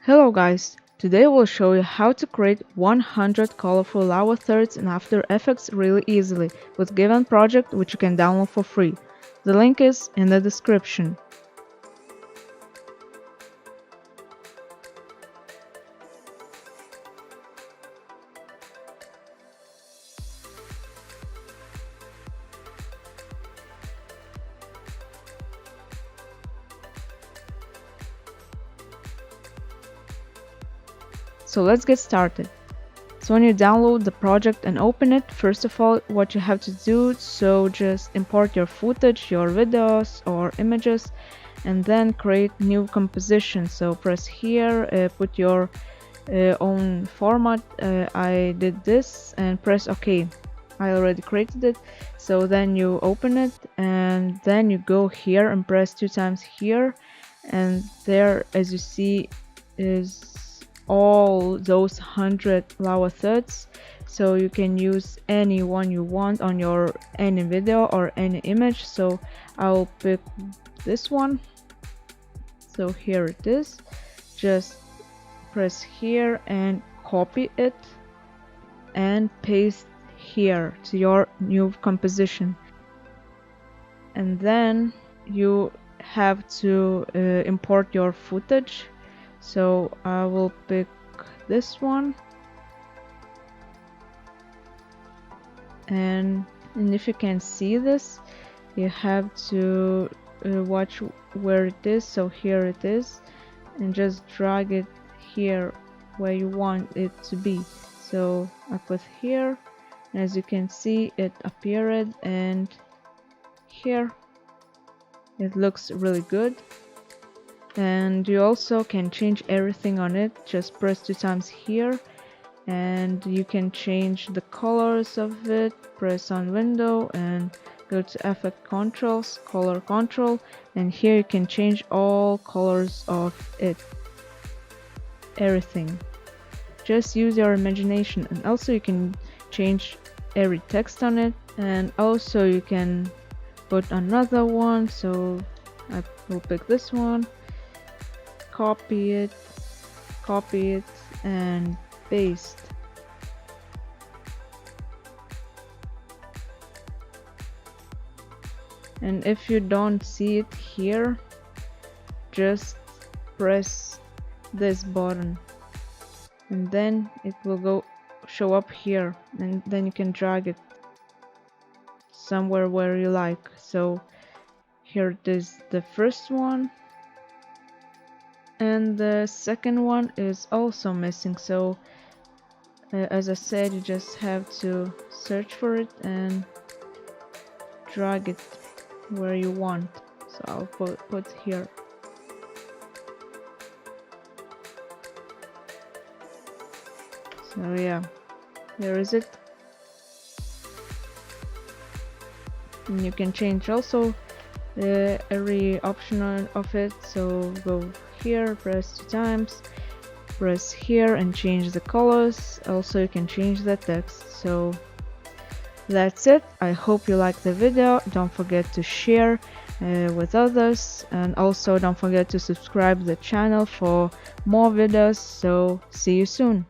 Hello guys, today we'll show you how to create 100 colorful lava threads in After Effects really easily with given project which you can download for free. The link is in the description. So let's get started. So when you download the project and open it, first of all what you have to do, so just import your footage, your videos or images, and then create new composition. So press here, put your own format. I did this and press OK. I already created it. So then you open it and then you go here and press 2 times here, and there, as you see, is all those 100 lava threads. So you can use any one you want on your any video or any image. So I'll pick this one. So here it is. Just press here and copy it and paste here to your new composition. And then you have to import your footage. So I will pick this one, and if you can see this, you have to watch where it is. So here it is, and just drag it here where you want it to be. So I put here, and as you can see, it appeared, and here it looks really good. And you also can change everything on it. Just press 2 times here and you can change the colors of it. Press on window and go to effect controls, color control, and here you can change all colors of it, everything. Just use your imagination. And also you can change every text on it, and also you can put another one. So I will pick this one, copy it, and paste. And if you don't see it here, just press this button and then it will show up here, and then you can drag it somewhere where you like. So here it is, the first one, and the second one is also missing. So as I said, you just have to search for it and drag it where you want. So I'll put here. So yeah, here is it. And you can change also every option of it. So go here, press 2 times, press here and change the colors. Also you can change the text. So that's it. I hope you liked the video. Don't forget to share with others, and also don't forget to subscribe to the channel for more videos. So see you soon.